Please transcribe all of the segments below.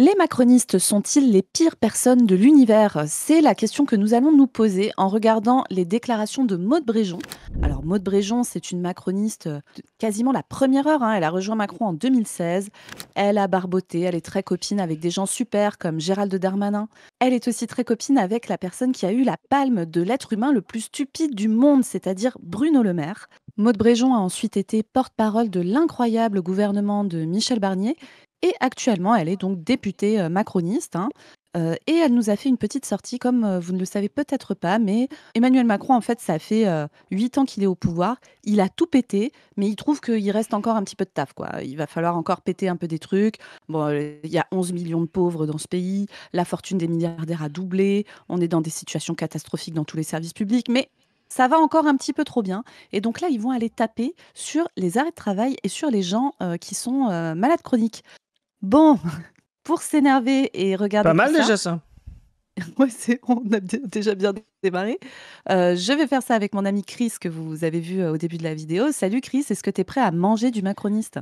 Les macronistes sont-ils les pires personnes de l'univers? C'est la question que nous allons nous poser en regardant les déclarations de Maude Bréjon. Alors Maude Bréjon, c'est une macroniste de quasiment la première heure, hein. Elle a rejoint Macron en 2016. Elle a barboté, elle est très copine avec des gens super comme Gérald Darmanin. Elle est aussi très copine avec la personne qui a eu la palme de l'être humain le plus stupide du monde, c'est-à-dire Bruno Le Maire. Maude Bréjon a ensuite été porte-parole de l'incroyable gouvernement de Michel Barnier et actuellement, elle est donc députée macroniste, hein. Et elle nous a fait une petite sortie, comme vous ne le savez peut-être pas, mais Emmanuel Macron, en fait, ça fait 8 ans qu'il est au pouvoir. Il a tout pété, mais il trouve qu'il reste encore un petit peu de taf, quoi. Il va falloir encore péter un peu des trucs. Bon, il y a 11 millions de pauvres dans ce pays. La fortune des milliardaires a doublé. On est dans des situations catastrophiques dans tous les services publics, mais ça va encore un petit peu trop bien. Et donc là, ils vont aller taper sur les arrêts de travail et sur les gens qui sont malades chroniques. Bon, pour s'énerver et Pas regarder tout mal ça, déjà ça. ouais, on a déjà bien démarré. Je vais faire ça avec mon ami Chris que vous avez vu au début de la vidéo. Salut Chris, est-ce que tu es prêt à manger du macroniste?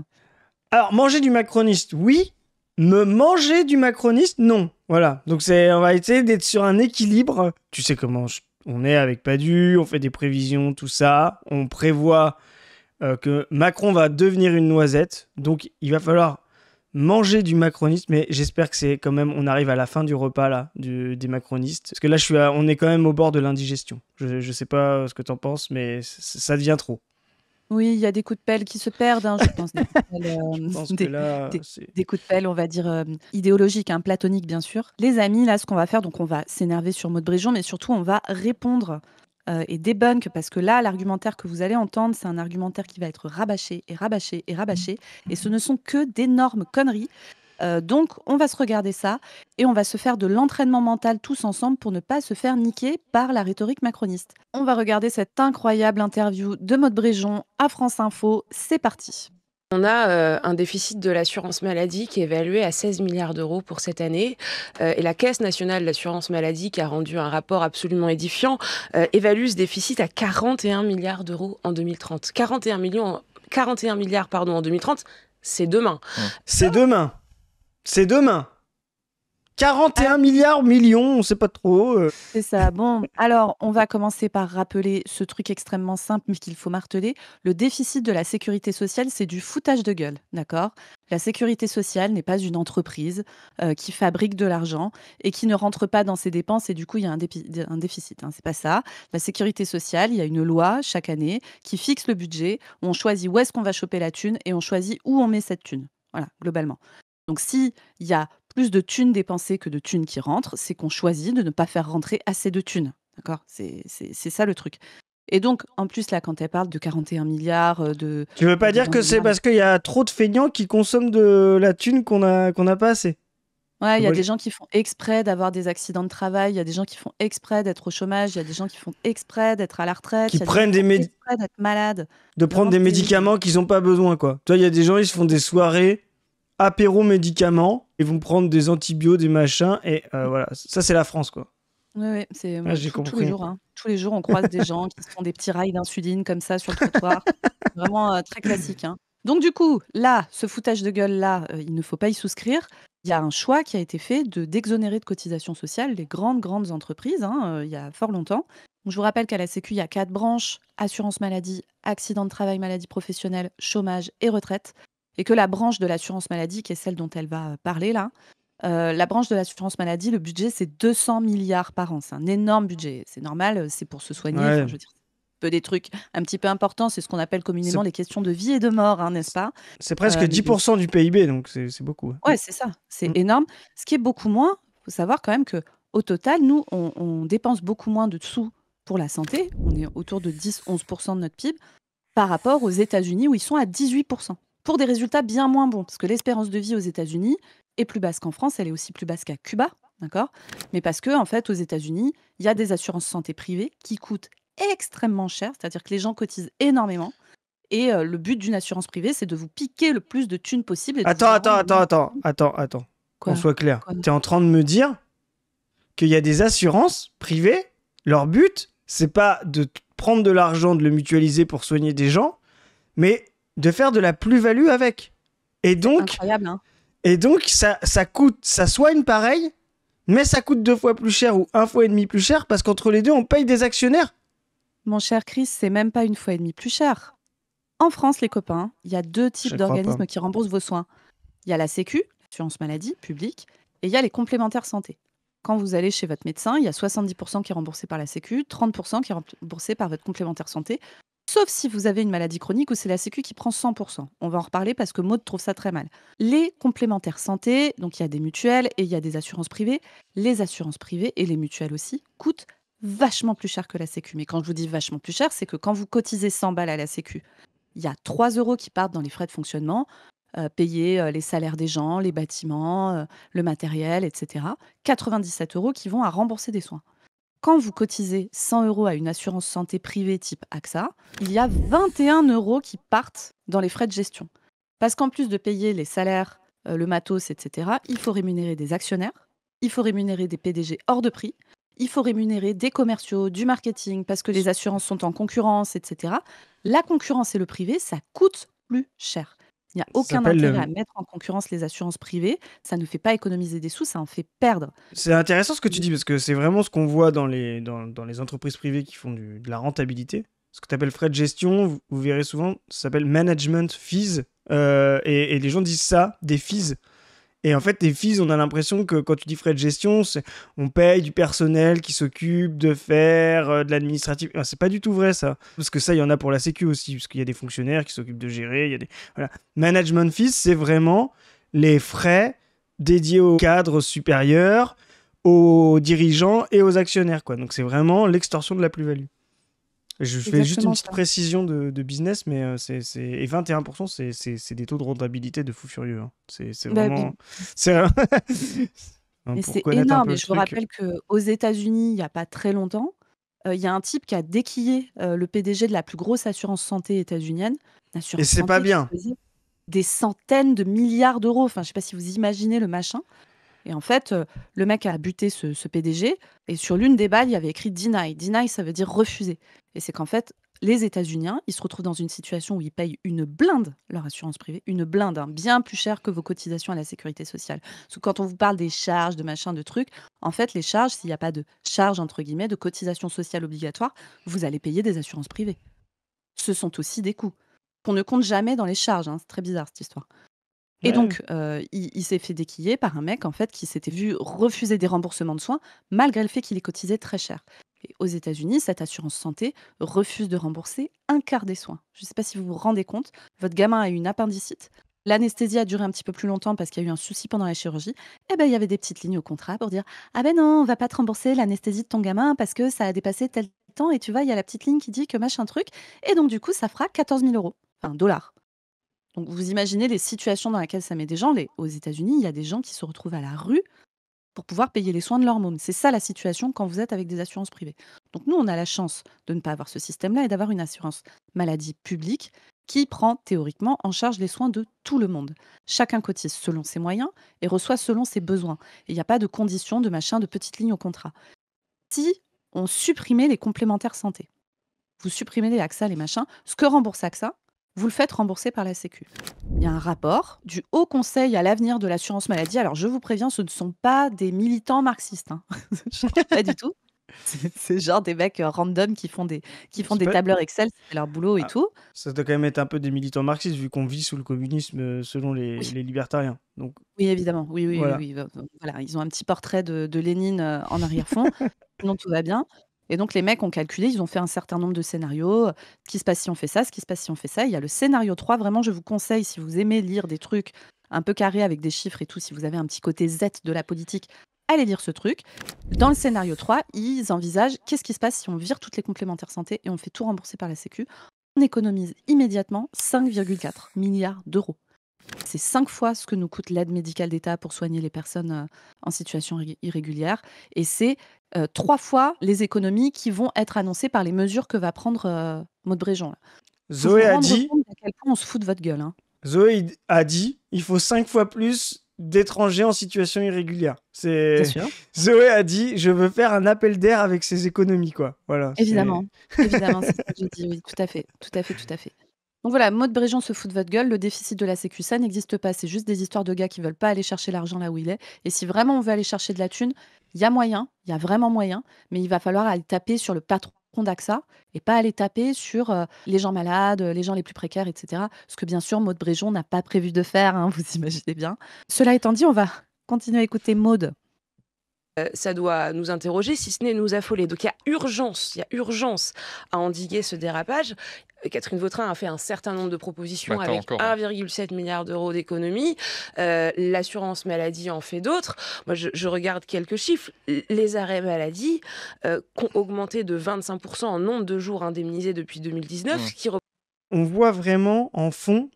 Alors, manger du macroniste, oui. Me manger du macroniste, non. Voilà. Donc, on va essayer d'être sur un équilibre. Tu sais comment on est avec Padu, on fait des prévisions, tout ça. On prévoit que Macron va devenir une noisette. Donc, il va falloir manger du macroniste. Mais j'espère que c'est quand même, on arrive à la fin du repas là, des macronistes. Parce que là, on est quand même au bord de l'indigestion. Je sais pas ce que t'en penses, mais ça devient trop. Oui, il y a des coups de pelle qui se perdent, hein, je pense, des coups de pelle, Je pense que là, c'est... des coups de pelle, on va dire, idéologiques, hein, platoniques, bien sûr. Les amis, là, ce qu'on va faire, donc on va s'énerver sur Maud Bréjon, mais surtout, on va répondre et débunk, parce que là, l'argumentaire que vous allez entendre, c'est un argumentaire qui va être rabâché et rabâché et rabâché, et ce ne sont que d'énormes conneries. Donc, on va se regarder ça et on va se faire de l'entraînement mental tous ensemble pour ne pas se faire niquer par la rhétorique macroniste. On va regarder cette incroyable interview de Maude Bréjon à France Info. C'est parti. On a un déficit de l'assurance maladie qui est évalué à 16 milliards d'euros pour cette année. Et la Caisse nationale de l'assurance maladie, qui a rendu un rapport absolument édifiant, évalue ce déficit à 41 milliards d'euros en 2030. 41 milliards pardon, en 2030, c'est demain. C'est demain. C'est demain. 41 milliards, millions, on sait pas trop. C'est ça. Bon, alors, on va commencer par rappeler ce truc extrêmement simple, mais qu'il faut marteler. Le déficit de la sécurité sociale, c'est du foutage de gueule, d'accord? La sécurité sociale n'est pas une entreprise qui fabrique de l'argent et qui ne rentre pas dans ses dépenses et du coup, il y a un déficit, hein. C'est pas ça. La sécurité sociale, il y a une loi chaque année qui fixe le budget. On choisit où est-ce qu'on va choper la thune et on choisit où on met cette thune. Voilà, globalement. Donc, s'il y a plus de thunes dépensées que de thunes qui rentrent, c'est qu'on choisit de ne pas faire rentrer assez de thunes. D'accord? C'est ça le truc. Et donc, en plus, là, quand elle parle de 41 milliards, Tu veux pas de dire 20 que c'est milliards. parce qu'il y a trop de feignants qui consomment de la thune qu'on a pas assez? Ouais, il y a Moi, des gens qui font exprès d'avoir des accidents de travail, il y a des gens qui font exprès d'être au chômage, il y a des gens qui font exprès d'être à la retraite, qui il y a des gens prennent qui font exprès d'être malades. de C'est prendre vraiment des terrible. médicaments qu'ils ont pas besoin, quoi. Toi, il y a des gens, ils se font des soirées apéro médicaments, ils vont prendre des antibiotiques, des machins, et voilà. Ça, c'est la France, quoi. Oui, oui, c'est Ah, j'ai tous les compris. jours, hein. Tous les jours, on croise des gens qui se font des petits rails d'insuline comme ça sur le trottoir. Vraiment très classique, hein. Donc du coup, là, ce foutage de gueule-là, il ne faut pas y souscrire. Il y a un choix qui a été fait d'exonérer de cotisations sociales les grandes entreprises, hein, il y a fort longtemps. Donc, je vous rappelle qu'à la Sécu, il y a 4 branches: assurance maladie, accident de travail, maladie professionnelle, chômage et retraite. Et que la branche de l'assurance maladie, qui est celle dont elle va parler là, la branche de l'assurance maladie, le budget, c'est 200 milliards par an. C'est un énorme budget. C'est normal, c'est pour se soigner. Enfin, Ouais. je veux dire, c'est un peu des trucs un petit peu importants. C'est ce qu'on appelle communément les questions de vie et de mort, hein, n'est-ce pas? C'est presque Mais bon, 10% du PIB, donc c'est beaucoup. ouais, c'est ça, c'est Mm. énorme. Ce qui est beaucoup moins, il faut savoir quand même que au total, nous, on dépense beaucoup moins de sous pour la santé. On est autour de 10-11% de notre PIB par rapport aux États-Unis où ils sont à 18%. Pour des résultats bien moins bons, parce que l'espérance de vie aux États-Unis est plus basse qu'en France, elle est aussi plus basse qu'à Cuba, d'accord? Mais parce que en fait, aux États-Unis, il y a des assurances santé privées qui coûtent extrêmement cher, c'est-à-dire que les gens cotisent énormément. Et le but d'une assurance privée, c'est de vous piquer le plus de thunes possible et de vous Attends, faire attends, rendre le moins. attends. Qu'on Quoi? soit clair. Quoi? T'es en train de me dire qu'il y a des assurances privées, leur but, c'est pas de prendre de l'argent, de le mutualiser pour soigner des gens, mais de faire de la plus-value avec. Et C'est donc, incroyable, hein? Et donc, ça soigne pareil, mais ça coûte 2 fois plus cher ou 1 fois et demi plus cher parce qu'entre les deux, on paye des actionnaires. Mon cher Chris, c'est même pas 1 fois et demi plus cher. En France, les copains, il y a 2 types Je crois pas. d'organismes qui remboursent vos soins. Il y a la Sécu, l'assurance maladie publique, et il y a les complémentaires santé. Quand vous allez chez votre médecin, il y a 70% qui est remboursé par la Sécu, 30% qui est remboursé par votre complémentaire santé, sauf si vous avez une maladie chronique où c'est la Sécu qui prend 100%. On va en reparler parce que Maud trouve ça très mal. Les complémentaires santé, donc il y a des mutuelles et il y a des assurances privées. Les assurances privées et les mutuelles aussi coûtent vachement plus cher que la Sécu. Mais quand je vous dis vachement plus cher, c'est que quand vous cotisez 100 balles à la Sécu, il y a 3 € qui partent dans les frais de fonctionnement, payer les salaires des gens, les bâtiments, le matériel, etc. 97 € qui vont à rembourser des soins. Quand vous cotisez 100 € à une assurance santé privée type AXA, il y a 21 € qui partent dans les frais de gestion. Parce qu'en plus de payer les salaires, le matos, etc., il faut rémunérer des actionnaires, il faut rémunérer des PDG hors de prix, il faut rémunérer des commerciaux, du marketing, parce que les assurances sont en concurrence, etc. La concurrence et le privé, ça coûte plus cher. Il n'y a Ça aucun s'appelle intérêt à mettre en concurrence les assurances privées. Ça ne fait pas économiser des sous, ça en fait perdre. C'est intéressant ce que tu dis parce que c'est vraiment ce qu'on voit dans les entreprises privées qui font de la rentabilité. Ce que tu appelles frais de gestion, vous verrez souvent, ça s'appelle management fees. Et les gens disent ça, des fees. Et en fait, les fees, on a l'impression que quand tu dis frais de gestion, on paye du personnel qui s'occupe de faire de l'administratif. C'est pas du tout vrai ça. Parce que ça, il y en a pour la Sécu aussi, parce qu'il y a des fonctionnaires qui s'occupent de gérer. Il y a des... voilà. Management fees, c'est vraiment les frais dédiés aux cadres supérieurs, aux dirigeants et aux actionnaires, quoi. Donc c'est vraiment l'extorsion de la plus-value. Je fais juste une Exactement petite ça. précision de business, mais et 21%, c'est des taux de rentabilité de fou furieux. Hein. C'est Bah, vraiment... C'est... Hein, mais pour c'est connaître un énorme. peu Et le je vous truc. rappelle qu'aux États-Unis, il n'y a pas très longtemps, il y a un type qui a déquillé le PDG de la plus grosse assurance santé états-unienne. Une Et assurance c'est pas santé qui bien. faisait des centaines de milliards d'euros. Enfin, je ne sais pas si vous imaginez le machin. Et en fait, le mec a buté ce PDG. Et sur l'une des balles, il y avait écrit Deny. Deny, ça veut dire refuser. Et c'est qu'en fait, les États-Unis, ils se retrouvent dans une situation où ils payent une blinde leur assurance privée, une blinde, hein, bien plus cher que vos cotisations à la sécurité sociale. Parce que quand on vous parle des charges, de machin, de trucs, en fait, les charges, s'il n'y a pas de charges, entre guillemets, de cotisations sociales obligatoires, vous allez payer des assurances privées. Ce sont aussi des coûts qu'on ne compte jamais dans les charges. Hein. C'est très bizarre cette histoire. Et Ouais. donc, il s'est fait déquiller par un mec, en fait, qui s'était vu refuser des remboursements de soins, malgré le fait qu'il ait cotisé très cher. Et aux États-Unis, cette assurance santé refuse de rembourser un quart des soins. Je ne sais pas si vous vous rendez compte, votre gamin a eu une appendicite, l'anesthésie a duré un petit peu plus longtemps parce qu'il y a eu un souci pendant la chirurgie, et ben il y avait des petites lignes au contrat pour dire: «Ah ben non, on va pas te rembourser l'anesthésie de ton gamin parce que ça a dépassé tel temps et tu vois, il y a la petite ligne qui dit que machin truc et donc du coup, ça fera 14 000 €». Enfin, dollars. Donc vous imaginez les situations dans lesquelles ça met des gens. Aux États-Unis, il y a des gens qui se retrouvent à la rue pour pouvoir payer les soins de leur môme. C'est ça la situation quand vous êtes avec des assurances privées. Donc nous, on a la chance de ne pas avoir ce système-là et d'avoir une assurance maladie publique qui prend théoriquement en charge les soins de tout le monde. Chacun cotise selon ses moyens et reçoit selon ses besoins. Et il n'y a pas de conditions, de machin, de petites lignes au contrat. Si on supprimait les complémentaires santé, vous supprimez les AXA, les machins, ce que rembourse AXA, vous le faites rembourser par la Sécu. Il y a un rapport du Haut Conseil à l'avenir de l'assurance maladie. Alors, je vous préviens, ce ne sont pas des militants marxistes. Hein. Pas du tout. C'est genre des mecs random qui font des C'est pas... tableurs Excel, c'est leur boulot et Ah, tout. ça doit quand même être un peu des militants marxistes vu qu'on vit sous le communisme selon les Oui, libertariens. Donc oui, évidemment. Oui, oui, oui, voilà. oui. Voilà, ils ont un petit portrait de Lénine en arrière-fond. Sinon, tout va bien. Et donc, les mecs ont calculé, ils ont fait un certain nombre de scénarios. Ce qui se passe si on fait ça, ce qui se passe si on fait ça. Il y a le scénario 3. Vraiment, je vous conseille, si vous aimez lire des trucs un peu carrés avec des chiffres et tout, si vous avez un petit côté Z de la politique, allez lire ce truc. Dans le scénario 3, ils envisagent qu'est-ce qui se passe si on vire toutes les complémentaires santé et on fait tout rembourser par la Sécu. On économise immédiatement 5,4 milliards d'euros. C'est 5 fois ce que nous coûte l'aide médicale d'État pour soigner les personnes en situation irrégulière. Et c'est 3 fois les économies qui vont être annoncées par les mesures que va prendre Maud Bréjon. Il faut vous Zoé a rendre dit, compte à quel point on se fout de votre gueule. Hein. Zoé a dit, il faut 5 fois plus d'étrangers en situation irrégulière. Bien C'est sûr. Zoé a dit, je veux faire un appel d'air avec ses économies, quoi. Voilà. Évidemment. Évidemment, c'est ce que j'ai dit. Oui, tout à fait. Tout à fait, tout à fait. Donc voilà, Maud Bréjon se fout de votre gueule, le déficit de la sécu, ça n'existe pas, c'est juste des histoires de gars qui veulent pas aller chercher l'argent là où il est. Et si vraiment on veut aller chercher de la thune, il y a moyen, il y a vraiment moyen, mais il va falloir aller taper sur le patron d'AXA et pas aller taper sur les gens malades, les gens les plus précaires, etc. Ce que bien sûr Maud Bréjon n'a pas prévu de faire, hein, vous imaginez bien. Cela étant dit, on va continuer à écouter Maud. Ça doit nous interroger, si ce n'est nous affoler. Donc il y a urgence à endiguer ce dérapage. Catherine Vautrin a fait un certain nombre de propositions Attends avec encore, hein. 1,7 milliard d'euros d'économies. L'assurance maladie en fait d'autres. Moi, je regarde quelques chiffres. Les arrêts maladie ont augmenté de 25% en nombre de jours indemnisés depuis 2019, ce qui On voit vraiment en fond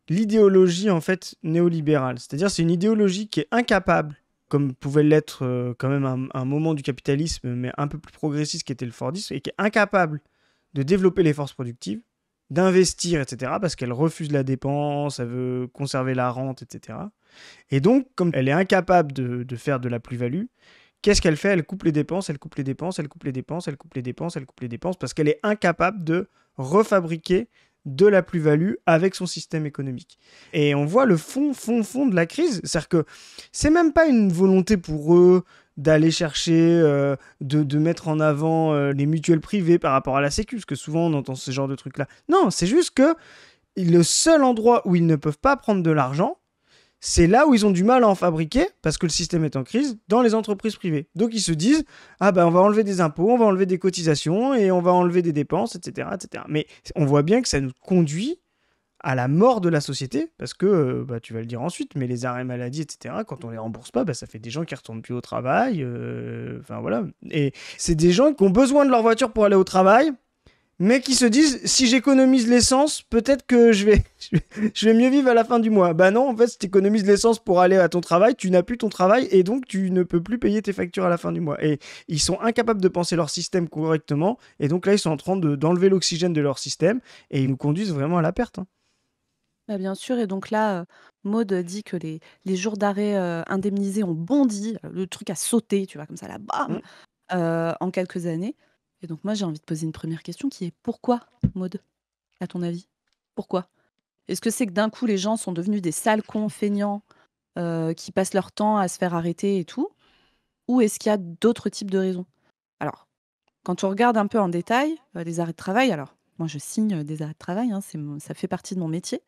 l'idéologie en fait néolibérale. C'est-à-dire c'est une idéologie qui est incapable, comme pouvait l'être quand même un moment du capitalisme, mais un peu plus progressiste qui était le Fordisme, et qui est incapable de développer les forces productives, d'investir, etc., parce qu'elle refuse la dépense, elle veut conserver la rente, etc. Et donc, comme elle est incapable de faire de la plus-value, qu'est-ce qu'elle fait? Elle coupe les dépenses, elle coupe les dépenses, elle coupe les dépenses, elle coupe les dépenses, elle coupe les dépenses, parce qu'elle est incapable de refabriquer de la plus-value avec son système économique. Et on voit le fond de la crise. C'est-à-dire que c'est même pas une volonté pour eux d'aller chercher, de mettre en avant les mutuelles privées par rapport à la sécu, parce que souvent on entend ce genre de trucs-là. Non, c'est juste que le seul endroit où ils ne peuvent pas prendre de l'argent, c'est là où ils ont du mal à en fabriquer, parce que le système est en crise, dans les entreprises privées. Donc ils se disent, ah ben on va enlever des impôts, on va enlever des cotisations, et on va enlever des dépenses, etc., etc. Mais on voit bien que ça nous conduit à la mort de la société, parce que, tu vas le dire ensuite, mais les arrêts maladie, etc., quand on les rembourse pas, ça fait des gens qui retournent plus au travail, enfin voilà. Et c'est des gens qui ont besoin de leur voiture pour aller au travail, mais qui se disent, si j'économise l'essence, peut-être que je vais mieux vivre à la fin du mois. Bah non, en fait, si tu économises l'essence pour aller à ton travail, tu n'as plus ton travail et donc tu ne peux plus payer tes factures à la fin du mois. Et ils sont incapables de penser leur système correctement, et donc là, ils sont en train d'enlever l'oxygène de leur système, et ils nous conduisent vraiment à la perte. Bah, bien sûr, et donc là, Maud dit que les jours d'arrêt indemnisés ont bondi, le truc a sauté, tu vois, comme ça, là, bam, en quelques années. Et donc moi, j'ai envie de poser une première question qui est pourquoi, Maud, à ton avis? Pourquoi? Est-ce que c'est que d'un coup, les gens sont devenus des sales cons feignants qui passent leur temps à se faire arrêter et tout? Ou est-ce qu'il y a d'autres types de raisons? Alors, quand on regarde un peu en détail les arrêts de travail, alors moi, je signe des arrêts de travail, hein, ça fait partie de mon métier.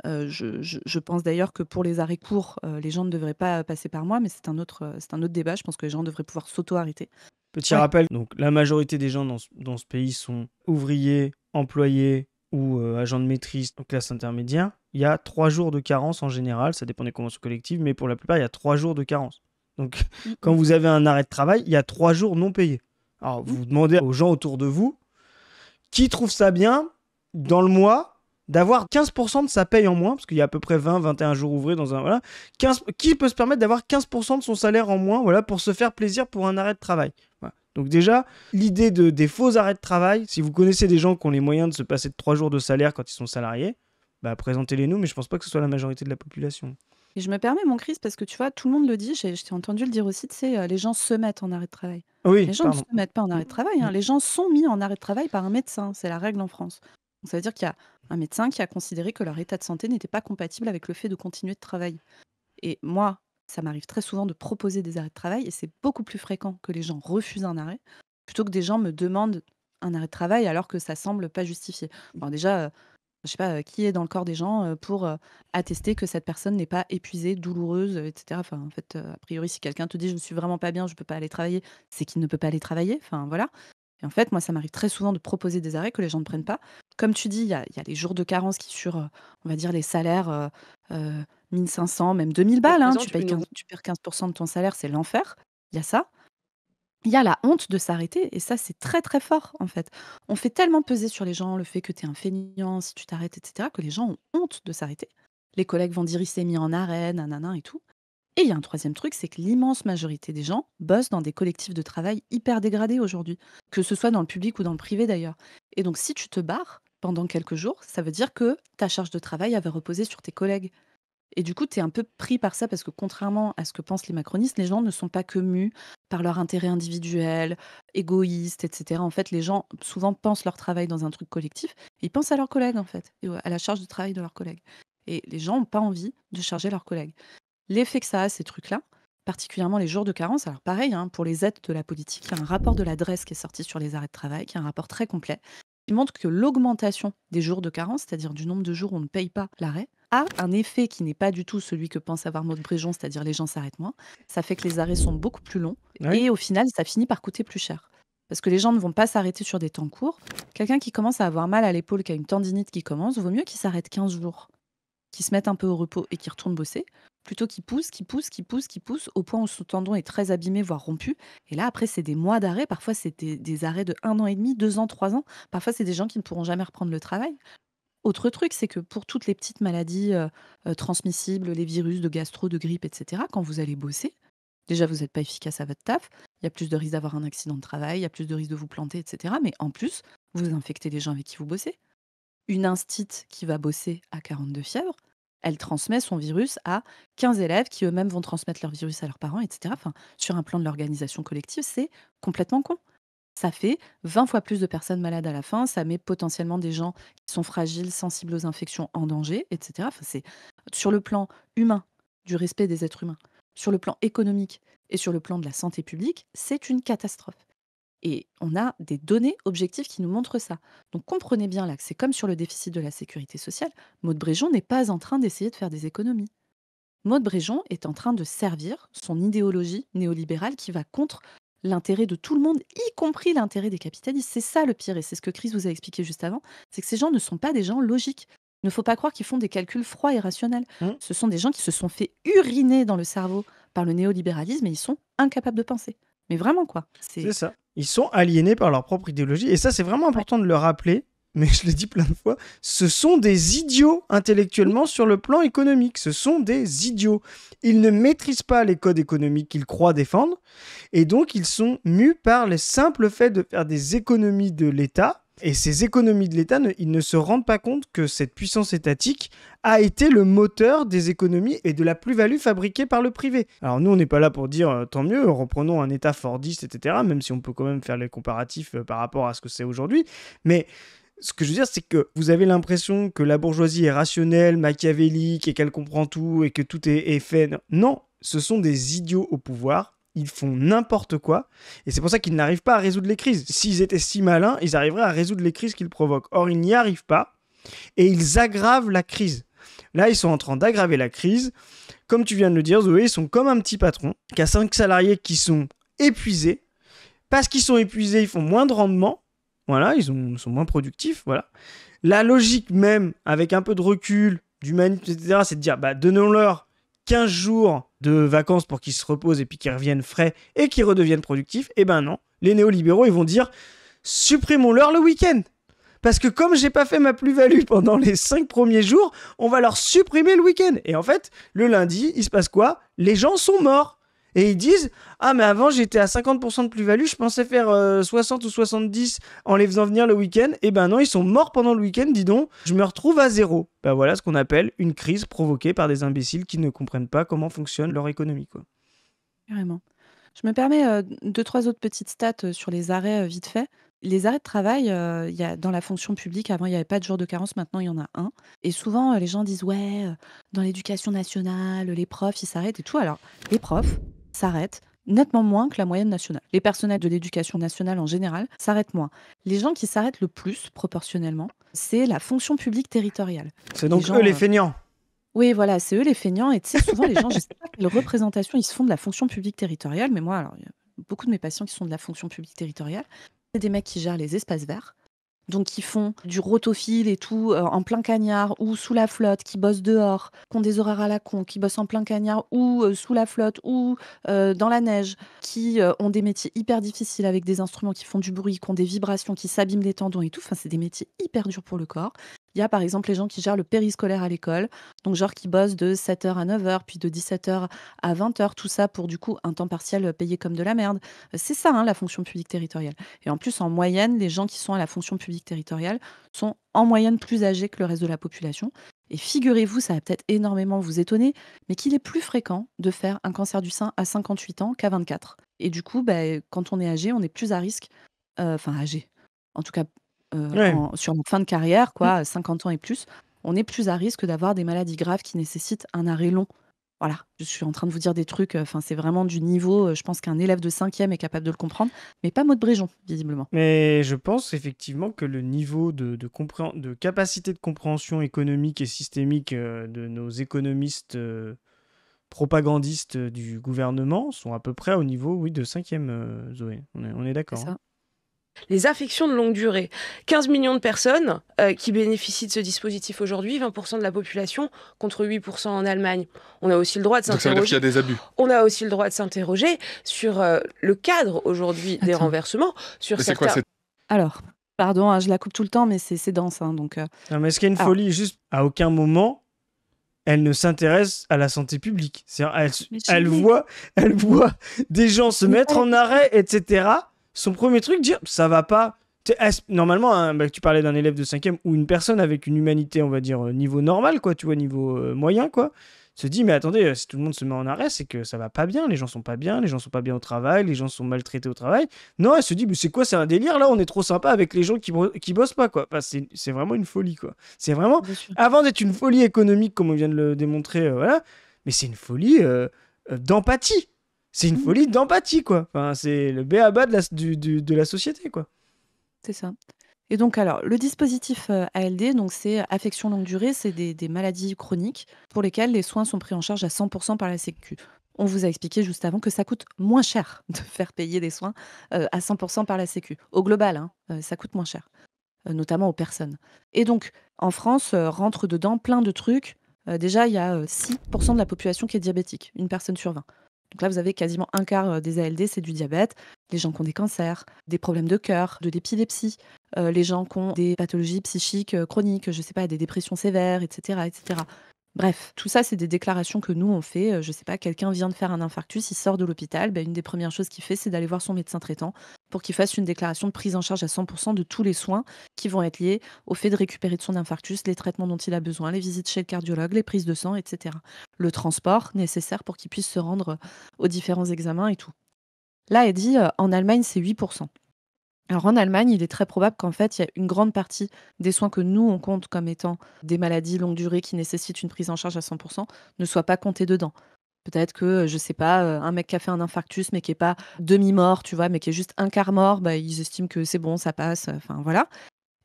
Je pense d'ailleurs que pour les arrêts courts, les gens ne devraient pas passer par moi, mais c'est un autre débat. Je pense que les gens devraient pouvoir s'auto-arrêter. Petit Ouais. rappel, donc la majorité des gens dans ce pays sont ouvriers, employés ou agents de maîtrise en classe intermédiaire. Il y a 3 jours de carence en général, ça dépend des conventions collectives, mais pour la plupart, il y a 3 jours de carence. Donc Mmh quand mh. vous avez un arrêt de travail, il y a 3 jours non payés. Alors Mmh. vous demandez aux gens autour de vous qui trouvent ça bien dans le mois d'avoir 15% de sa paye en moins, parce qu'il y a à peu près 20-21 jours ouvrés dans un... Voilà, qui peut se permettre d'avoir 15% de son salaire en moins, voilà, pour se faire plaisir pour un arrêt de travail. Voilà. Donc déjà, l'idée des faux arrêts de travail, si vous connaissez des gens qui ont les moyens de se passer de 3 jours de salaire quand ils sont salariés, présentez-les nous, mais je pense pas que ce soit la majorité de la population. Et je me permets, mon Chris, parce que tu vois, tout le monde le dit, je t'ai entendu le dire aussi, tu sais, les gens se mettent en arrêt de travail. Oui, Les gens ne pardon. se mettent pas en arrêt de travail, hein. Les gens sont mis en arrêt de travail par un médecin, c'est la règle en France. Donc ça veut dire qu'il y a un médecin qui a considéré que leur état de santé n'était pas compatible avec le fait de continuer de travailler. Et moi, ça m'arrive très souvent de proposer des arrêts de travail et c'est beaucoup plus fréquent que les gens refusent un arrêt plutôt que des gens me demandent un arrêt de travail alors que ça semble pas justifié. Bon, déjà, je sais pas qui est dans le corps des gens pour attester que cette personne n'est pas épuisée, douloureuse, etc. Enfin, en fait, a priori, si quelqu'un te dit je ne suis vraiment pas bien, je peux pas aller travailler, c'est qu'il ne peut pas aller travailler. Enfin, voilà. Et en fait, moi, ça m'arrive très souvent de proposer des arrêts que les gens ne prennent pas. Comme tu dis, il y a les jours de carence qui, sur, on va dire, les salaires 1500, même 2000 balles, hein, représente tu perds 15% de ton salaire, c'est l'enfer. Il y a ça. Il y a la honte de s'arrêter et ça, c'est très, très fort, en fait. On fait tellement peser sur les gens le fait que tu es un feignant, si tu t'arrêtes, et cetera, que les gens ont honte de s'arrêter. Les collègues vont dire: «Il s'est mis en arrêt, nanana et tout». Et il y a un troisième truc, c'est que l'immense majorité des gens bossent dans des collectifs de travail hyper dégradés aujourd'hui, que ce soit dans le public ou dans le privé d'ailleurs. Et donc si tu te barres pendant quelques jours, ça veut dire que ta charge de travail, elle va reposer sur tes collègues. Et du coup, tu es un peu pris par ça parce que contrairement à ce que pensent les macronistes, les gens ne sont pas que mus par leur intérêt individuel, égoïste, etc. En fait, les gens souvent pensent leur travail dans un truc collectif. Et ils pensent à leurs collègues, en fait, et à la charge de travail de leurs collègues. Et les gens n'ont pas envie de charger leurs collègues. L'effet que ça a, ces trucs-là, particulièrement les jours de carence, alors pareil, hein, pour les aides de la politique, il y a un rapport de l'adresse qui est sorti sur les arrêts de travail, qui est un rapport très complet, qui montre que l'augmentation des jours de carence, c'est-à-dire du nombre de jours où on ne paye pas l'arrêt, a un effet qui n'est pas du tout celui que pense avoir Maud Bréjon, c'est-à-dire les gens s'arrêtent moins. Ça fait que les arrêts sont beaucoup plus longs Oui. et au final, ça finit par coûter plus cher. Parce que les gens ne vont pas s'arrêter sur des temps courts. Quelqu'un qui commence à avoir mal à l'épaule, qui a une tendinite qui commence, vaut mieux qu'il s'arrête 15 jours, qu'il se mette un peu au repos et qu'il retourne bosser, plutôt qu'il pousse, qu'il pousse, au point où son tendon est très abîmé, voire rompu. Et là, après, c'est des mois d'arrêt. Parfois, c'est des arrêts de 1 an et demi, 2 ans, 3 ans. Parfois, c'est des gens qui ne pourront jamais reprendre le travail. Autre truc, c'est que pour toutes les petites maladies transmissibles, les virus de gastro, de grippe, etc., quand vous allez bosser, déjà, vous n'êtes pas efficace à votre taf. Il y a plus de risques d'avoir un accident de travail, il y a plus de risques de vous planter, etc. Mais en plus, vous infectez les gens avec qui vous bossez. Une instite qui va bosser à 42 fièvres, elle transmet son virus à 15 élèves qui eux-mêmes vont transmettre leur virus à leurs parents, etc. Enfin, sur un plan de l'organisation collective, c'est complètement con. Ça fait 20 fois plus de personnes malades à la fin, ça met potentiellement des gens qui sont fragiles, sensibles aux infections en danger, etc. Enfin, c'est sur le plan humain, du respect des êtres humains, sur le plan économique et sur le plan de la santé publique, c'est une catastrophe. Et on a des données objectives qui nous montrent ça. Donc comprenez bien là que c'est comme sur le déficit de la sécurité sociale, Maud Bréjon n'est pas en train d'essayer de faire des économies. Maud Bréjon est en train de servir son idéologie néolibérale qui va contre l'intérêt de tout le monde, y compris l'intérêt des capitalistes. C'est ça le pire, et c'est ce que Chris vous a expliqué juste avant, c'est que ces gens ne sont pas des gens logiques. Il ne faut pas croire qu'ils font des calculs froids et rationnels. Mmh. Ce sont des gens qui se sont fait uriner dans le cerveau par le néolibéralisme et ils sont incapables de penser. Mais vraiment quoi. C'est ça. Ils sont aliénés par leur propre idéologie. Et ça, c'est vraiment important de le rappeler. Mais je l'ai dit plein de fois, ce sont des idiots intellectuellement sur le plan économique. Ce sont des idiots. Ils ne maîtrisent pas les codes économiques qu'ils croient défendre. Et donc, ils sont mus par le simple fait de faire des économies de l'État. Et ces économies de l'État, ils ne se rendent pas compte que cette puissance étatique a été le moteur des économies et de la plus-value fabriquée par le privé. Alors nous, on n'est pas là pour dire tant mieux, reprenons un État fordiste, etc., même si on peut quand même faire les comparatifs par rapport à ce que c'est aujourd'hui. Mais ce que je veux dire, c'est que vous avez l'impression que la bourgeoisie est rationnelle, machiavélique, et qu'elle comprend tout, et que tout est fait. Non, ce sont des idiots au pouvoir. Ils font n'importe quoi, et c'est pour ça qu'ils n'arrivent pas à résoudre les crises. S'ils étaient si malins, ils arriveraient à résoudre les crises qu'ils provoquent. Or, ils n'y arrivent pas, et ils aggravent la crise. Là, ils sont en train d'aggraver la crise. Comme tu viens de le dire, Zoé, ils sont comme un petit patron qui a 5 salariés qui sont épuisés. Parce qu'ils sont épuisés, ils font moins de rendement. Voilà, ils sont moins productifs. Voilà. La logique même, avec un peu de recul, d'humanité, etc., c'est de dire, donnons-leur 15 jours de vacances pour qu'ils se reposent et puis qu'ils reviennent frais et qu'ils redeviennent productifs. Eh ben non, les néolibéraux, ils vont dire, supprimons-leur le week-end. Parce que comme j'ai pas fait ma plus-value pendant les 5 premiers jours, on va leur supprimer le week-end. Et en fait, le lundi, il se passe quoi ? Les gens sont morts. Et ils disent « Ah, mais avant, j'étais à 50% de plus-value, je pensais faire 60 ou 70 en les faisant venir le week-end. Eh ben non, ils sont morts pendant le week-end, dis donc, je me retrouve à zéro. » Ben voilà ce qu'on appelle une crise provoquée par des imbéciles qui ne comprennent pas comment fonctionne leur économie, quoi. Carrément. Je me permets 2-3 autres petites stats sur les arrêts vite fait. Les arrêts de travail, y a, dans la fonction publique, avant il n'y avait pas de jour de carence, maintenant il y en a un. Et souvent les gens disent ouais, dans l'éducation nationale, les profs ils s'arrêtent et tout. Alors les profs s'arrêtent nettement moins que la moyenne nationale. Les personnels de l'éducation nationale en général s'arrêtent moins. Les gens qui s'arrêtent le plus proportionnellement, c'est la fonction publique territoriale. C'est donc gens, eux les feignants. Oui, voilà, c'est eux les feignants. Et tu sais, souvent, les gens, je ne sais pas quelle représentation ils se font de la fonction publique territoriale, mais moi, alors, il y a beaucoup de mes patients qui sont de la fonction publique territoriale. C'est des mecs qui gèrent les espaces verts, donc qui font du rotophile et tout en plein cagnard ou sous la flotte, qui bossent dehors, qui ont des horaires à la con, qui bossent en plein cagnard ou sous la flotte ou dans la neige, qui ont des métiers hyper difficiles avec des instruments qui font du bruit, qui ont des vibrations, qui s'abîment les tendons et tout. Enfin, c'est des métiers hyper durs pour le corps. Il y a par exemple les gens qui gèrent le périscolaire à l'école, donc genre qui bossent de 7h à 9h, puis de 17h à 20h, tout ça pour du coup un temps partiel payé comme de la merde. C'est ça la fonction publique territoriale. Et en plus, en moyenne, les gens qui sont à la fonction publique territoriale sont en moyenne plus âgés que le reste de la population. Et figurez-vous, ça va peut-être énormément vous étonner, mais qu'il est plus fréquent de faire un cancer du sein à 58 ans qu'à 24. Et du coup, quand on est âgé, on est plus à risque, enfin âgé, en tout cas Ouais. sur nos fins de carrière, Mm. quoi, 50 ans et plus, on est plus à risque d'avoir des maladies graves qui nécessitent un arrêt long. Voilà, je suis en train de vous dire des trucs, enfin c'est vraiment du niveau, je pense qu'un élève de 5e est capable de le comprendre, mais pas Maud Bréjon, visiblement. Mais je pense effectivement que le niveau de capacité de compréhension économique et systémique de nos économistes propagandistes du gouvernement sont à peu près au niveau, oui, de cinquième, Zoé. On est C'est d'accord, hein. ça. Les affections de longue durée. 15 millions de personnes qui bénéficient de ce dispositif aujourd'hui, 20% de la population contre 8% en Allemagne. On a aussi le droit de Donc ça veut dire qu'il y a s'interroger. des abus. On a aussi le droit de s'interroger sur le cadre aujourd'hui des Attends. renversements, sur Mais c'est quoi certains. Alors, pardon, hein, je la coupe tout le temps, mais c'est dense, hein, donc Non, mais ce qui est une alors folie, juste à aucun moment, elle ne s'intéresse à la santé publique. C'est-à-dire, mais elle jamais! voit des gens se Mais mettre pas la en question! arrêt, etc. Son premier truc, dire ça va pas. Normalement, hein, tu parlais d'un élève de 5e ou une personne avec une humanité, on va dire, niveau normal, quoi, tu vois, niveau moyen, quoi, se dit, mais attendez, si tout le monde se met en arrêt, c'est que ça va pas bien, les gens sont pas bien, les gens sont pas bien au travail, les gens sont maltraités au travail. Non, elle se dit, mais c'est quoi, c'est un délire, là, on est trop sympa avec les gens qui bossent pas, quoi. Enfin, c'est vraiment une folie, quoi. C'est vraiment, Bien sûr. avant d'être une folie économique, comme on vient de le démontrer, voilà, mais c'est une folie d'empathie. C'est une Mmh. folie d'empathie, quoi. Enfin, c'est le b.a.-ba de la société, quoi. C'est ça. Et donc alors, le dispositif, ALD, donc c'est affection longue durée, c'est des maladies chroniques pour lesquelles les soins sont pris en charge à 100 par la sécu. On vous a expliqué juste avant que ça coûte moins cher de faire payer des soins, à 100 par la sécu. Au global, hein, ça coûte moins cher, notamment aux personnes. Et donc en France, rentre dedans plein de trucs. Déjà, il y a, 6 de la population qui est diabétique, 1 personne sur 20. Donc là, vous avez quasiment un quart, des ALD, c'est du diabète. Les gens qui ont des cancers, des problèmes de cœur, de l'épilepsie, les gens qui ont des pathologies psychiques, chroniques, je sais pas, des dépressions sévères, et cetera, et cetera. Bref, tout ça, c'est des déclarations que nous, on fait. Je sais pas, quelqu'un vient de faire un infarctus, il sort de l'hôpital, une des premières choses qu'il fait, c'est d'aller voir son médecin traitant pour qu'il fasse une déclaration de prise en charge à 100 de tous les soins qui vont être liés au fait de récupérer de son infarctus, les traitements dont il a besoin, les visites chez le cardiologue, les prises de sang, et cetera. Le transport nécessaire pour qu'il puisse se rendre, aux différents examens et tout. Là, elle dit, en Allemagne, c'est 8%. Alors en Allemagne, il est très probable qu'en fait, il y a une grande partie des soins que nous, on compte comme étant des maladies longue durée qui nécessitent une prise en charge à 100 ne soient pas comptés dedans. Peut-être que, je sais pas, un mec qui a fait un infarctus, mais qui est pas demi-mort, tu vois, mais qui est juste un quart mort, ils estiment que c'est bon, ça passe, enfin voilà.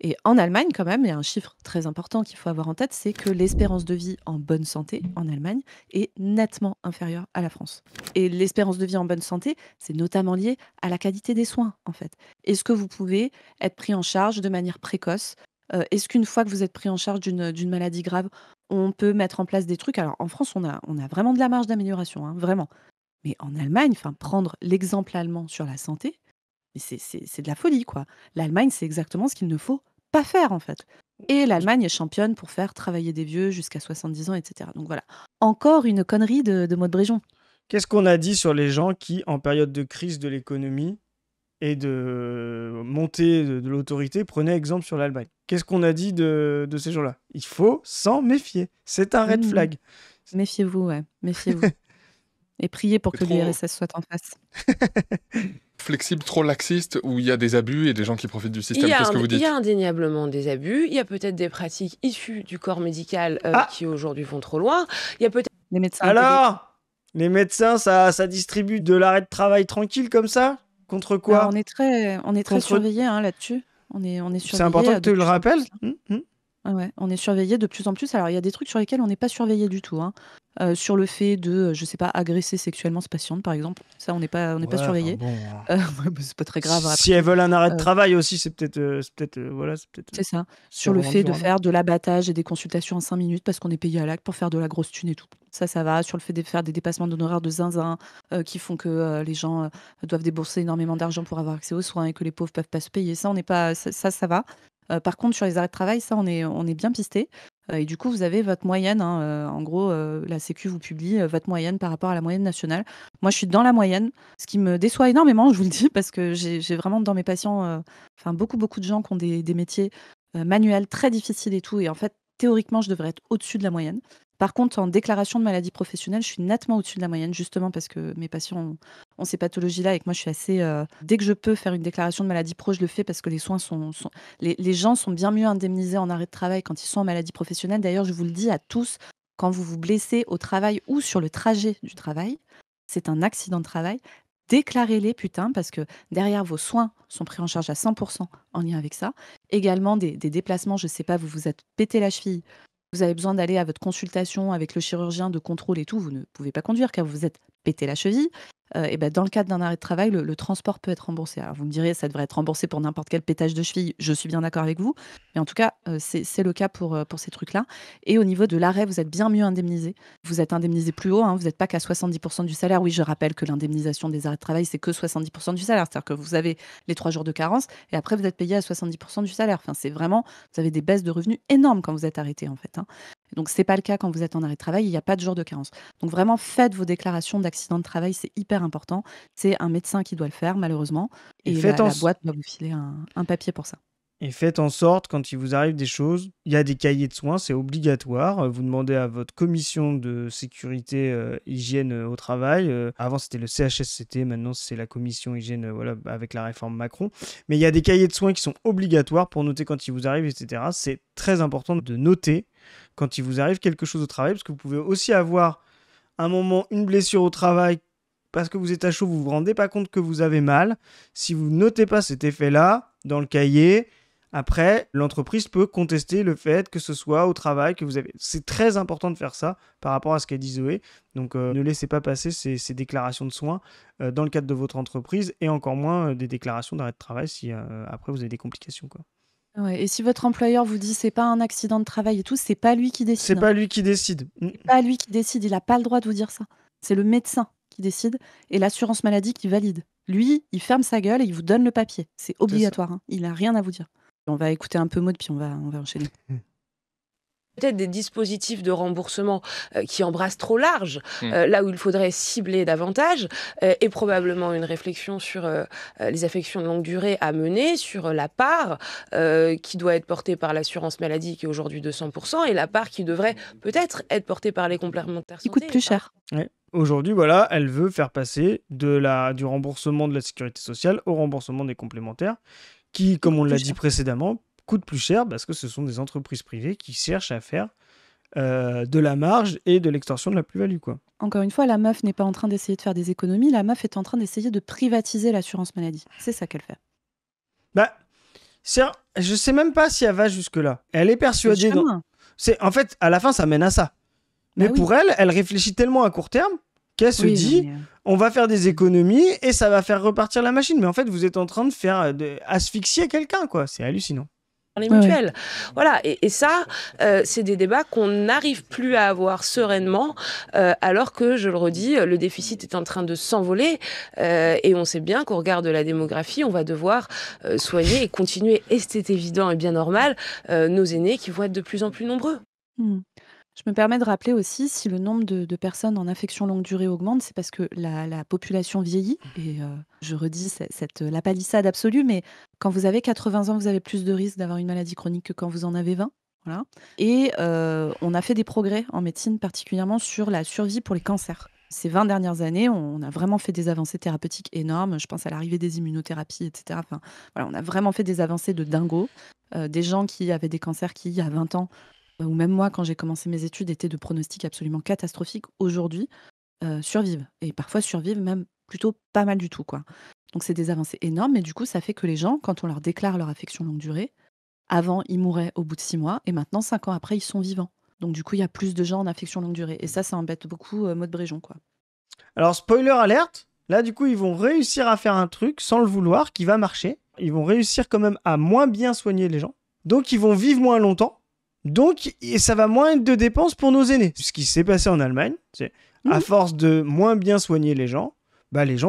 Et en Allemagne, quand même, il y a un chiffre très important qu'il faut avoir en tête, c'est que l'espérance de vie en bonne santé en Allemagne est nettement inférieure à la France. Et l'espérance de vie en bonne santé, c'est notamment lié à la qualité des soins, en fait. Est-ce que vous pouvez être pris en charge de manière précoce? Est-ce qu'une fois que vous êtes pris en charge d'une maladie grave, on peut mettre en place des trucs? Alors en France, on a vraiment de la marge d'amélioration, hein, vraiment. Mais en Allemagne, enfin, prendre l'exemple allemand sur la santé, mais c'est de la folie, quoi. L'Allemagne, c'est exactement ce qu'il ne faut pas faire, en fait. Et l'Allemagne est championne pour faire travailler des vieux jusqu'à 70 ans, et cetera. Donc voilà, encore une connerie de Maud Bréjon. Qu'est-ce qu'on a dit sur les gens qui, en période de crise de l'économie et de montée de l'autorité, prenaient exemple sur l'Allemagne? Qu'est-ce qu'on a dit de ces gens-là? Il faut s'en méfier. C'est un red Mmh. flag. Méfiez-vous, ouais, méfiez-vous. Et priez pour C'est que trop l'URSS soit en face. flexible, trop laxiste, où il y a des abus et des gens qui profitent du Il système. y, a Qu'est-ce que vous il dites? y a indéniablement des abus, il y a peut-être des pratiques issues du corps médical Ah, qui aujourd'hui vont trop loin, il y a peut-être. Les médecins intégrés. alors, les médecins, ça distribue de l'arrêt de travail tranquille comme ça? Contre Alors, quoi? on est très Contre... surveillés, hein, là-dessus. On est C'est surveillés important que de tu le plus en rappelles. plus. Ah ouais, on est surveillés de plus en plus. Alors, il y a des trucs sur lesquels on n'est pas surveillé du tout, hein. Sur le fait de, je sais pas, agresser sexuellement ce patiente, par exemple. Ça, on n'est pas Ouais, surveillé. bon. Ouais, c'est pas très grave. Si Après, elles veulent un arrêt de euh, travail aussi, c'est peut-être, voilà, c'est peut-être c'est ça. c'est Sur le vraiment fait dur, de hein. faire de l'abattage et des consultations en 5 minutes parce qu'on est payé à l'acte pour faire de la grosse thune et tout. Ça va. Sur le fait de faire des dépassements d'honoraires de zinzin qui font que les gens doivent débourser énormément d'argent pour avoir accès aux soins et que les pauvres peuvent pas se payer. Ça, on n'est pas, ça va. Par contre, sur les arrêts de travail, ça, on est bien pisté. Et du coup, vous avez votre moyenne, hein, en gros, la Sécu vous publie votre moyenne par rapport à la moyenne nationale. Moi, je suis dans la moyenne, ce qui me déçoit énormément, je vous le dis, parce que j'ai vraiment dans mes patients, beaucoup de gens qui ont des métiers manuels très difficiles et tout. Et en fait, théoriquement, je devrais être au-dessus de la moyenne. Par contre, en déclaration de maladie professionnelle, je suis nettement au-dessus de la moyenne, justement parce que mes patients ont ces pathologies-là et que moi, je suis assez. Dès que je peux faire une déclaration de maladie pro, je le fais parce que les soins les gens sont bien mieux indemnisés en arrêt de travail quand ils sont en maladie professionnelle. D'ailleurs, je vous le dis à tous, quand vous vous blessez au travail ou sur le trajet du travail, c'est un accident de travail. Déclarez-les, putain, parce que derrière vos soins sont pris en charge à 100% en lien avec ça. Également, des déplacements, je sais pas, vous vous êtes pété la cheville, vous avez besoin d'aller à votre consultation avec le chirurgien de contrôle et tout, vous ne pouvez pas conduire car vous vous êtes pété la cheville. Et ben dans le cadre d'un arrêt de travail, le transport peut être remboursé. Alors vous me direz, ça devrait être remboursé pour n'importe quel pétage de cheville. Je suis bien d'accord avec vous. Mais en tout cas, c'est le cas pour ces trucs-là. Et au niveau de l'arrêt, vous êtes bien mieux indemnisé. Vous êtes indemnisé plus haut. Hein, vous n'êtes pas qu'à 70% du salaire. Oui, je rappelle que l'indemnisation des arrêts de travail, c'est que 70% du salaire. C'est-à-dire que vous avez les 3 jours de carence et après, vous êtes payé à 70% du salaire. Enfin, c'est vraiment, vous avez des baisses de revenus énormes quand vous êtes arrêté, en fait. Hein. Donc, ce n'est pas le cas quand vous êtes en arrêt de travail. Il n'y a pas de jour de carence. Donc, vraiment, faites vos déclarations d'accident de travail. C'est hyper important. C'est un médecin qui doit le faire, malheureusement. Et la boîte doit vous filer un papier pour ça. Et faites en sorte, quand il vous arrive des choses, il y a des cahiers de soins, c'est obligatoire. Vous demandez à votre commission de sécurité hygiène au travail. Avant, c'était le CHSCT, maintenant, c'est la commission hygiène voilà, avec la réforme Macron. Mais il y a des cahiers de soins qui sont obligatoires pour noter quand il vous arrive, etc. C'est très important de noter quand il vous arrive quelque chose au travail, parce que vous pouvez aussi avoir un moment, une blessure au travail, parce que vous êtes à chaud, vous ne vous rendez pas compte que vous avez mal. Si vous ne notez pas cet effet-là dans le cahier, après, l'entreprise peut contester le fait que ce soit au travail que vous avez. C'est très important de faire ça par rapport à ce qu'a dit Zoé. Donc, ne laissez pas passer ces déclarations de soins dans le cadre de votre entreprise et encore moins des déclarations d'arrêt de travail si après vous avez des complications, quoi. Ouais, et si votre employeur vous dit c'est pas un accident de travail et tout, c'est pas lui qui décide. C'est pas lui qui décide. C'est pas lui qui décide, il n'a pas le droit de vous dire ça. C'est le médecin qui décide et l'assurance maladie qui valide. Lui, il ferme sa gueule et il vous donne le papier. C'est obligatoire, hein. Il n'a rien à vous dire. On va écouter un peu Maud, puis on va enchaîner. Peut-être des dispositifs de remboursement qui embrassent trop large, là où il faudrait cibler davantage, et probablement une réflexion sur les affections de longue durée à mener, sur la part qui doit être portée par l'assurance maladie, qui est aujourd'hui de 100%, et la part qui devrait peut-être être portée par les complémentaires santé. Qui coûte plus cher. Ouais. Aujourd'hui, voilà, elle veut faire passer du remboursement de la sécurité sociale au remboursement des complémentaires, qui, comme on l'a dit précédemment, coûte plus cher parce que ce sont des entreprises privées qui cherchent à faire de la marge et de l'extorsion de la plus-value, quoi. Encore une fois, la meuf n'est pas en train d'essayer de faire des économies, la meuf est en train d'essayer de privatiser l'assurance maladie. C'est ça qu'elle fait. Bah, je sais même pas si elle va jusque-là. Elle est persuadée... En fait, à la fin, ça mène à ça. Mais pour elle réfléchit tellement à court terme qu'elle se dit... On va faire des économies et ça va faire repartir la machine. Mais en fait, vous êtes en train de faire asphyxier quelqu'un, quoi. C'est hallucinant. Les mutuelles. Voilà, et ça, c'est des débats qu'on n'arrive plus à avoir sereinement, alors que, je le redis, le déficit est en train de s'envoler, et on sait bien qu'au regard de la démographie, on va devoir soigner et continuer, et c'est évident et bien normal, nos aînés qui vont être de plus en plus nombreux. Je me permets de rappeler aussi, si le nombre de personnes en affection longue durée augmente, c'est parce que la population vieillit. Et je redis la palissade absolue, mais quand vous avez 80 ans, vous avez plus de risques d'avoir une maladie chronique que quand vous en avez 20. Voilà. Et on a fait des progrès en médecine, particulièrement sur la survie pour les cancers. Ces 20 dernières années, on a vraiment fait des avancées thérapeutiques énormes. Je pense à l'arrivée des immunothérapies, etc. Enfin, voilà, on a vraiment fait des avancées de dingo. Des gens qui avaient des cancers qui, il y a 20 ans, ou même moi, quand j'ai commencé mes études, étaient de pronostics absolument catastrophiques, aujourd'hui, survivent. Et parfois survivent même plutôt pas mal du tout, quoi. Donc c'est des avancées énormes, mais du coup, ça fait que les gens, quand on leur déclare leur affection longue durée, avant, ils mouraient au bout de 6 mois, et maintenant, 5 ans après, ils sont vivants. Donc du coup, il y a plus de gens en affection longue durée. Et ça embête beaucoup Maud Bréjon, quoi. Alors, spoiler alerte, là, du coup, ils vont réussir à faire un truc, sans le vouloir, qui va marcher. Ils vont réussir quand même à moins bien soigner les gens. Donc, ils vont vivre moins longtemps. Donc, ça va moins être de dépenses pour nos aînés. Ce qui s'est passé en Allemagne, c'est à force de moins bien soigner les gens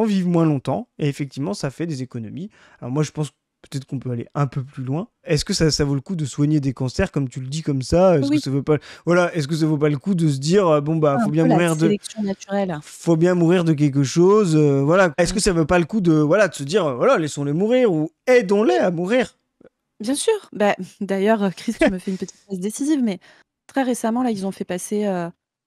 vivent moins longtemps. Et effectivement, ça fait des économies. Alors moi, je pense peut-être qu'on peut aller un peu plus loin. Est-ce que ça vaut le coup de soigner des cancers, comme tu le dis comme ça ? Est-ce que ça vaut pas... Voilà, est-ce que ça vaut pas le coup de se dire, faut bien mourir de... sélection naturelle. Faut bien mourir de quelque chose, voilà. Est-ce que ça vaut pas le coup de se dire, laissons-les mourir ou aidons-les à mourir ? Bien sûr. Bah, d'ailleurs, Chris, tu me fais une petite passe décisive, mais très récemment, là, ils ont fait passer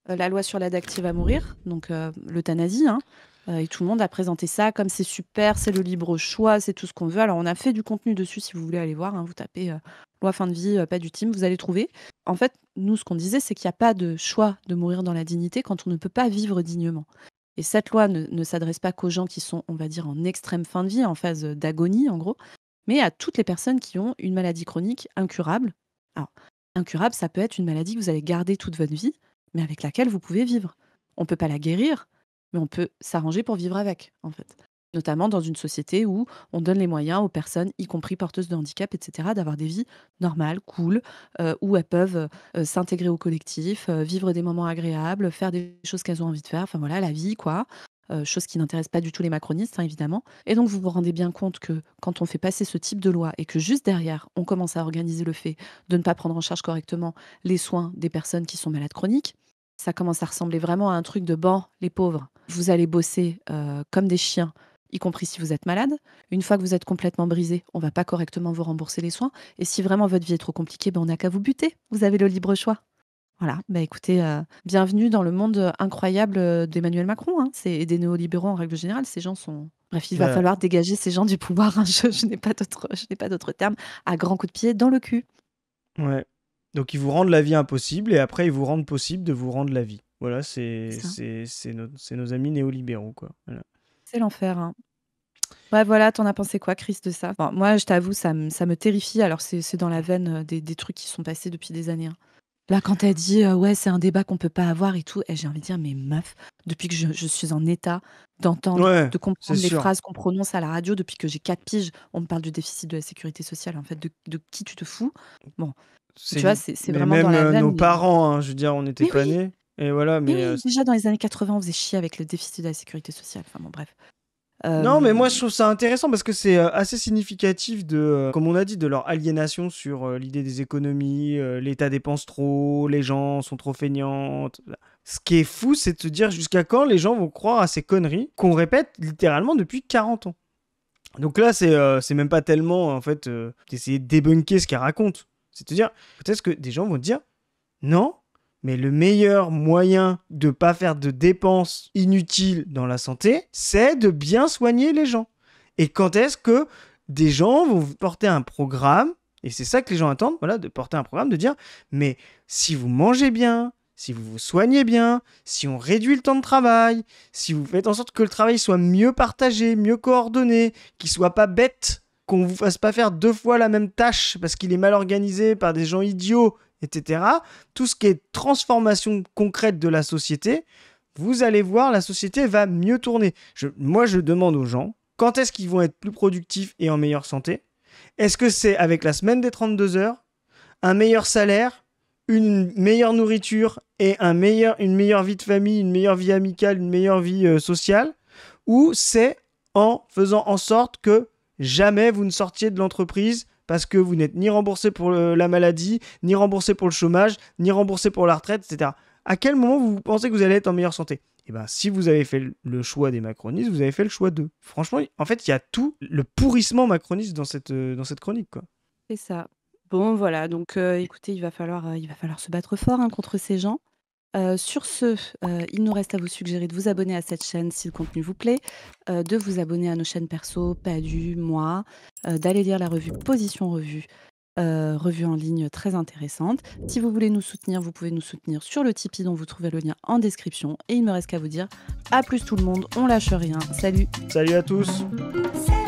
la loi sur l'aide active à mourir, donc l'euthanasie, hein. Et tout le monde a présenté ça comme c'est super, c'est le libre choix, c'est tout ce qu'on veut. Alors, on a fait du contenu dessus si vous voulez aller voir, hein. Vous tapez loi fin de vie, pas du team, vous allez trouver. En fait, nous, ce qu'on disait, c'est qu'il n'y a pas de choix de mourir dans la dignité quand on ne peut pas vivre dignement. Et cette loi ne s'adresse pas qu'aux gens qui sont, on va dire, en extrême fin de vie, en phase d'agonie, en gros, mais à toutes les personnes qui ont une maladie chronique incurable. Alors, incurable, ça peut être une maladie que vous allez garder toute votre vie, mais avec laquelle vous pouvez vivre. On ne peut pas la guérir, mais on peut s'arranger pour vivre avec, en fait. Notamment dans une société où on donne les moyens aux personnes, y compris porteuses de handicap, etc., d'avoir des vies normales, cool, où elles peuvent s'intégrer au collectif, vivre des moments agréables, faire des choses qu'elles ont envie de faire. Enfin voilà, la vie, quoi. Chose qui n'intéresse pas du tout les macronistes, hein, évidemment. Et donc, vous vous rendez bien compte que quand on fait passer ce type de loi et que juste derrière, on commence à organiser le fait de ne pas prendre en charge correctement les soins des personnes qui sont malades chroniques, ça commence à ressembler vraiment à un truc de bon, les pauvres, vous allez bosser comme des chiens, y compris si vous êtes malade. Une fois que vous êtes complètement brisé, on va pas correctement vous rembourser les soins. Et si vraiment votre vie est trop compliquée, ben on n'a qu'à vous buter. Vous avez le libre choix. Voilà, bah écoutez, bienvenue dans le monde incroyable d'Emmanuel Macron, hein. Et des néolibéraux en règle générale. Ces gens sont. Bref, il va Bah, falloir dégager ces gens du pouvoir, hein. Je n'ai pas d'autre terme. À grands coups de pied dans le cul. ouais. Donc ils vous rendent la vie impossible et après ils vous rendent possible de vous rendre la vie. Voilà, C'est ça. c'est nos amis néolibéraux, quoi. Voilà. C'est l'enfer, hein. Ouais, voilà, t'en as pensé quoi, Chris, de ça? Bon, moi, je t'avoue, ça me terrifie. Alors, c'est dans la veine des trucs qui sont passés depuis des années, hein. Là, quand elle dit ouais, c'est un débat qu'on peut pas avoir et tout, et j'ai envie de dire, mais meuf, depuis que je suis en état d'entendre, Ouais, de c'est comprendre les sûr. phrases qu'on prononce à la radio, depuis que j'ai 4 piges, on me parle du déficit de la sécurité sociale, en fait, de qui tu te fous? Bon, tu vois, c'est Mais vraiment dans même la veine, nos parents, hein, je veux dire, on n'était mais pas oui, nés. Et voilà, mais mais oui, déjà dans les années 80, on faisait chier avec le déficit de la sécurité sociale. Enfin bon, bref. non, mais Euh, moi je trouve ça intéressant parce que c'est assez significatif de, comme on a dit, de leur aliénation sur l'idée des économies, l'État dépense trop, les gens sont trop feignantes. Ce qui est fou, c'est de se dire jusqu'à quand les gens vont croire à ces conneries qu'on répète littéralement depuis 40 ans. Donc là, c'est même pas tellement en fait d'essayer de débunker ce qu'elle raconte. C'est de dire, peut-être que des gens vont te dire, non, mais le meilleur moyen de pas faire de dépenses inutiles dans la santé, c'est de bien soigner les gens. Et quand est-ce que des gens vont porter un programme, et c'est ça que les gens attendent, voilà, de porter un programme, de dire, mais si vous mangez bien, si vous vous soignez bien, si on réduit le temps de travail, si vous faites en sorte que le travail soit mieux partagé, mieux coordonné, qu'il soit pas bête, qu'on vous fasse pas faire 2 fois la même tâche parce qu'il est mal organisé par des gens idiots, etc. Tout ce qui est transformation concrète de la société, vous allez voir, la société va mieux tourner. Moi, je demande aux gens, quand est-ce qu'ils vont être plus productifs et en meilleure santé? Est-ce que c'est avec la semaine des 32 heures, un meilleur salaire, une meilleure nourriture et une meilleure vie de famille, une meilleure vie amicale, une meilleure vie sociale? Ou c'est en faisant en sorte que jamais vous ne sortiez de l'entreprise parce que vous n'êtes ni remboursé pour la maladie, ni remboursé pour le chômage, ni remboursé pour la retraite, etc. À quel moment vous pensez que vous allez être en meilleure santé? Eh bien, si vous avez fait le choix des macronistes, vous avez fait le choix d'eux. Franchement, en fait, il y a tout le pourrissement macroniste dans cette chronique, quoi. c'est ça. Bon, voilà. Donc, écoutez, il va falloir se battre fort, hein, contre ces gens. Sur ce, il nous reste à vous suggérer de vous abonner à cette chaîne si le contenu vous plaît, de vous abonner à nos chaînes perso, Padu, moi, d'aller lire la revue Position Revue, revue en ligne très intéressante. Si vous voulez nous soutenir, vous pouvez nous soutenir sur le Tipeee dont vous trouvez le lien en description. Et il me reste qu'à vous dire à plus tout le monde, on lâche rien. Salut! Salut à tous! Salut